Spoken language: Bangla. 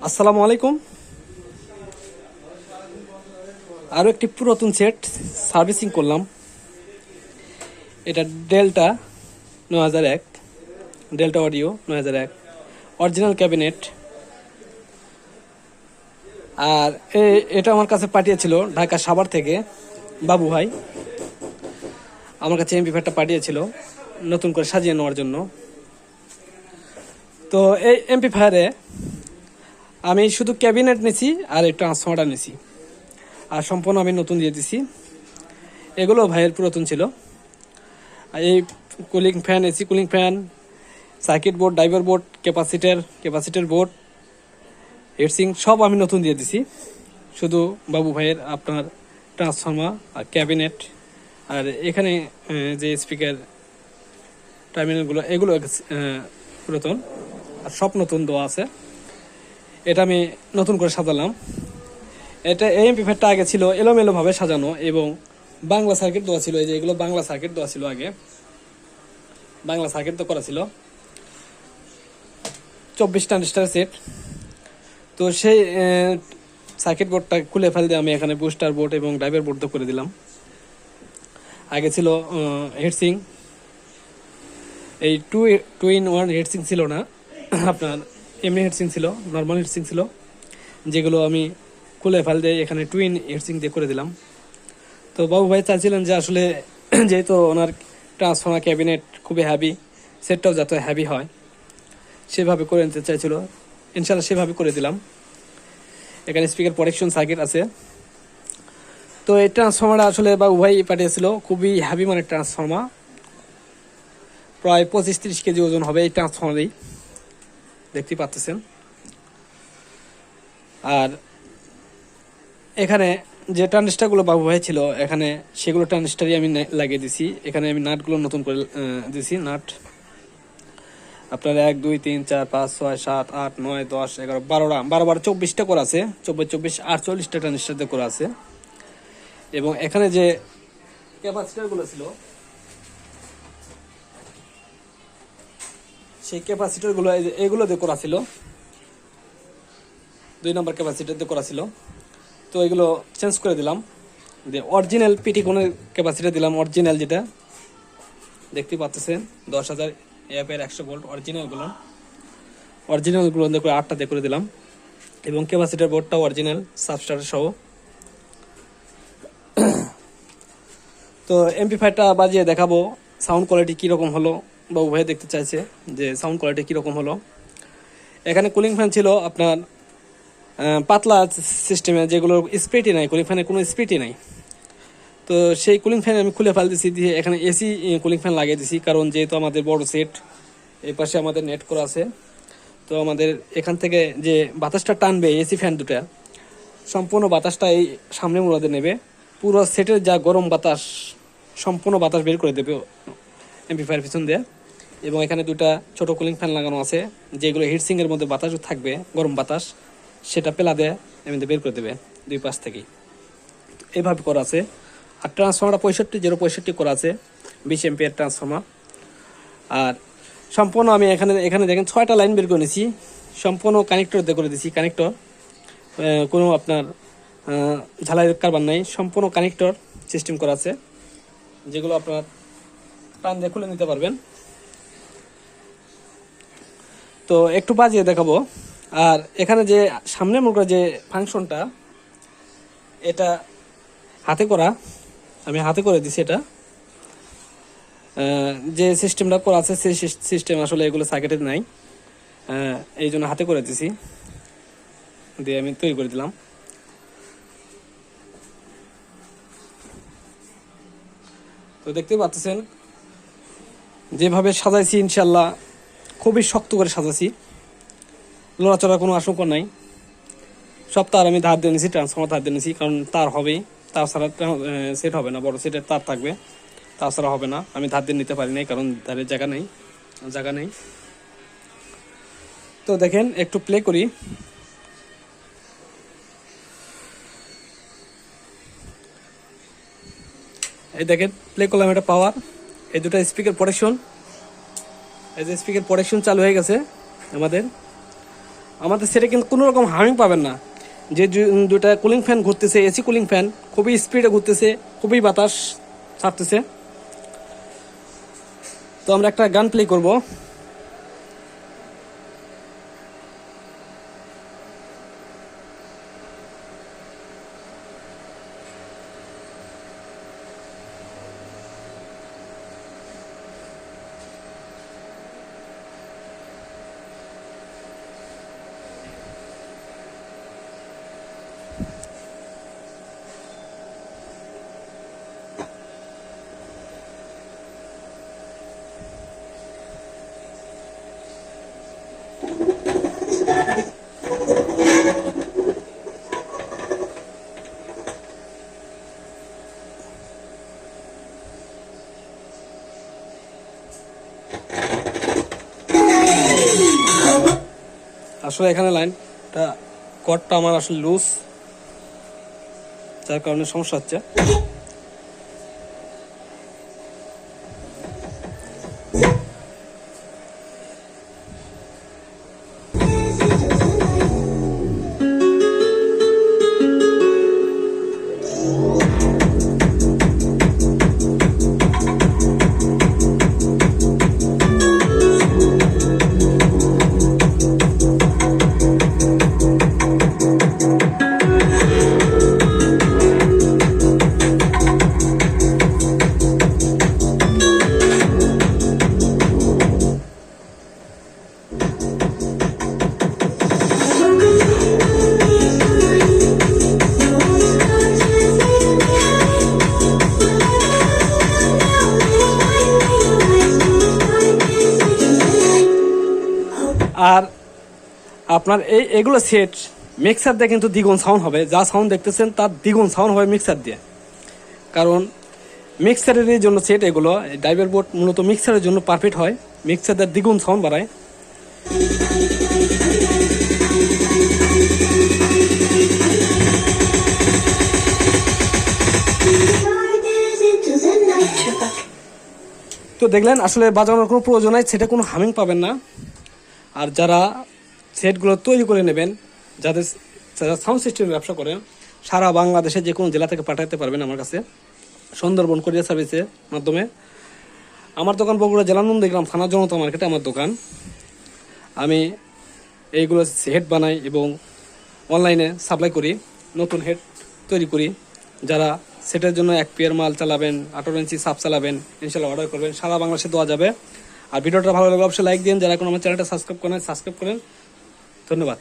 আসসালামু আলাইকুম। আরও একটি পুরাতন সেট সার্ভিসিং করলাম। এটা delta 9001, delta audio 9001, original cabinet. আর এটা আমার কাছে পাঠিয়েছিল ঢাকা সাভার থেকে বাবু ভাই। আমার কাছে এমপি5টা পাঠিয়েছিল নতুন করে সাজিয়ে নেওয়ার জন্য। তো এই এমপি5-এ আমি শুধু ক্যাবিনেট নিছি আর এই ট্রান্সফর্মারটা নিছি, আর সম্পূর্ণ আমি নতুন দিয়ে দিছি। এগুলো ভাইয়ের পুরাতন ছিল। এই cooling fan, AC cooling fan, circuit board, driver board, capacitor board, heat sink সব আমি নতুন দিয়ে দিছি। শুধু বাবু ভাইয়ের আপনার ট্রান্সফর্মার আর ক্যাবিনেট আর এখানে যে স্পিকার টার্মিনালগুলো এগুলো পুরাতন, আর সব নতুন দেওয়া আছে। এটা আমি নতুন করে সাজালাম। এটা এমপি5টা আগে ছিল এলোমেলোভাবে সাজানো এবং বাংলা সার্কিট দেওয়া ছিল। এই যে এগুলো বাংলা সার্কিট দেওয়া ছিল, আগে বাংলা সার্কিট তো করা ছিল 24 ট্রানজিস্টার সেট। তো সেই সার্কিট বোর্ডটা খুলে ফেল দিয়ে আমি এখানে বুস্টার বোর্ড এবং ড্রাইভার বোর্ড করে দিলাম। আগে ছিল হিটসিং, এই টু ইন ওয়ান হিটসিং ছিল না, আপনার এমনি হিটসিং ছিল, নর্মাল হিটসিং ছিল, যেগুলো আমি খুলে ফেল দিয়ে এখানে টু ইন হিটসিং দিয়ে করে দিলাম। তো বাবু ভাই চাইছিলেন যে আসলে যেহেতু ওনার ট্রান্সফর্মার ক্যাবিনেট খুবই হ্যাভি, সেটটাও যাতে হ্যাভি হয় সেভাবে করে নিতে চাইছিল। ইনশাল্লাহ সেভাবে করে দিলাম। এখানে স্পিকার প্রোটেকশন সার্কিট আছে। তো এই ট্রান্সফর্মারটা আসলে বাবু ভাই পাঠিয়েছিল, খুবই হ্যাভি মানের ট্রান্সফর্মার, প্রায় 25-30 কেজি ওজন হবে এই ট্রান্সফর্মারেই, দেখতে পাচ্ছেন। আর এখানে যে ট্রানজিস্টারগুলো বাবু ভাই ছিল এখানে, সেগুলো ট্রানজিস্টারই আমি লাগিয়ে দিছি। এখানে আমি নাটগুলো নতুন করে দিছি। নাট আপনার 1 2 3 4 5 6 7 8 9 10 11 12টা 12-24টা করে আছে, 24 48টা ট্রানজিস্টার দিয়ে করা আছে। এবং এখানে যে ক্যাপাসিটারগুলো ছিল সেই ক্যাপাসিটারগুলো এগুলো দিয়ে করা ছিল, 2 নম্বর ক্যাপাসিটার দিয়ে করা ছিল। তো এগুলো চেঞ্জ করে দিলাম, দিয়ে অরিজিনাল পিটিকনের ক্যাপাসিটার দিলাম, অরিজিনাল যেটা দেখতে পাচ্ছেন 10,000 এর 100 ভোল্ট অরিজিনালগুলো দিয়ে 8টা দিয়ে করে দিলাম। এবং ক্যাপাসিটার বোর্ডটাও অরিজিনাল সাবস্টার সহ। তো এমপি5টা বাজিয়ে দেখাবো সাউন্ড কোয়ালিটি কীরকম হলো। বাবু ভাই দেখতে চাইছে যে সাউন্ড কোয়ালিটি কীরকম হলো। এখানে কুলিং ফ্যান ছিল আপনার পাতলা সিস্টেমে, যেগুলো স্পিডই নাই, কুলিং ফ্যানের কোনো স্পিডই নাই। তো সেই কুলিং ফ্যান আমি খুলে ফেল দিছি, দিয়ে এখানে এসি কুলিং ফ্যান লাগিয়ে দিছি, কারণ যেহেতু আমাদের বড় সেট, এই পাশে আমাদের নেট করা আছে। তো আমাদের এখান থেকে যে বাতাসটা টানবে এসি ফ্যান দুটা, সম্পূর্ণ বাতাসটা এই সামনে মূলাতে নেবে, পুরো সেটের যা গরম বাতাস সম্পূর্ণ বাতাস বের করে দেবে এমপি5 পিছন দিয়ে। এবং এখানে দুটা ছোট কুলিং ফ্যান লাগানো আছে, যেগুলো হিটসিংয়ের মধ্যে বাতাস থাকবে, গরম বাতাস, সেটা পেলা দেয় এমনি বের করে দেবে দুই পাশ থেকেই। এইভাবে করা আছে। আর ট্রান্সফর্মারটা 65 করা আছে, 20 এমপিয়ার ট্রান্সফর্মার। আর সম্পূর্ণ আমি এখানে দেখেন 6টা লাইন বের করে নিয়েছি, সম্পূর্ণ কানেক্টর দিয়ে করে দিয়েছি। কানেক্টর কোনো আপনার ঝালাই কারবার নাই, সম্পূর্ণ কানেক্টর সিস্টেম করা আছে, যেগুলো আপনার টান দিয়ে খুলে নিতে পারবেন। তো একটু বাজিয়ে দেখাবো। আর এখানে যে সামনে মনে করে যে ফাংশনটা, এটা হাতে করা, আমি হাতে করে দিছি। এটা যে সিস্টেমটা করা আছে সেই সিস্টেম আসলে এগুলো সার্কিটের নাই, এই জন্য হাতে করে দিছি, দিয়ে আমি তৈরি করে দিলাম। তো দেখতে পাচ্ছেন যেভাবে সাজাইছি, ইনশাল্লাহ খুবই শক্ত করে সাজাইছি, লড়াচড়ার কোনো আশঙ্কা নাই। সব তার আমি ধার দিয়ে নিয়েছি, ট্রান্সফর্মার ধার দিয়ে নিয়েছি, কারণ তার হবেই, তার ছাড়া সেট হবে না, বড় সেটের তার থাকবে, তাছাড়া হবে না। আমি ধার দিয়ে নিতে পারি নাই, কারণ ধারের জায়গা নেই। তো দেখেন একটু প্লে করি। এই দেখেন প্লে করলাম, এটা পাওয়ার, এই দুটো স্পিকার প্রোটেকশন, এই যে স্পিকার প্রোটেকশন চালু হয়ে গেছে আমাদের। আমাদের সেটা কিন্তু কোনো রকম হার্মিং পাবেন না। যে দুটা কুলিং ফ্যান ঘুরতেছে, এসি কুলিং ফ্যান খুবই স্পিডে ঘুরতেছে, খুবই বাতাস ছাড়তেছে। তো আমরা একটা গান প্লে করব। আসলে এখানে লাইনটা কর্ডটা আমার আসলে লুজ, যার কারণে সমস্যা হচ্ছে। আর আপনার এগুলো সেট মিক্সার দিয়ে কিন্তু দ্বিগুণ সাউন্ড হবে, যা সাউন্ড দেখতেছেন তার দ্বিগুণ সাউন্ড হবে মিক্সার দিয়ে। কারণ মিক্সারের জন্য সেট এগুলো, ড্রাইভার বোর্ড মূলত মিক্সারের জন্য পারফেক্ট হয়, মিক্সার দিয়ে দ্বিগুণ সাউন্ড বাড়ায়। তো দেখলেন আসলে বাজানোর কোনো প্রয়োজন নাই, সেটা কোনো হামিং পাবেন না। আর যারা সেটগুলো তৈরি করে নেবেন, যারা সাউন্ড সিস্টেমের ব্যবসা করেন, সারা বাংলাদেশে যে কোনো জেলা থেকে পাঠাতে পারবেন আমার কাছে, সুন্দরবন কুরিয়ার সার্ভিসের মাধ্যমে। আমার দোকান বগুড়া জেলা নন্দীগ্রাম থানা জনতা মার্কেটে আমার দোকান। আমি এইগুলো হেড বানাই এবং অনলাইনে সাপ্লাই করি, নতুন হেড তৈরি করি। যারা সেটের জন্য 1 পেয়ার মাল চালাবেন, 18 ইঞ্চি সাপ চালাবেন, ইনশাল্লাহ অর্ডার করবেন, সারা বাংলাদেশে দেওয়া যাবে। আর ভিডিওটা ভালো লাগলে অবশ্যই লাইক দিন। যারা এখন আমার চ্যানেলটা সাবস্ক্রাইব করেন, সাবস্ক্রাইব করেন। ধন্যবাদ।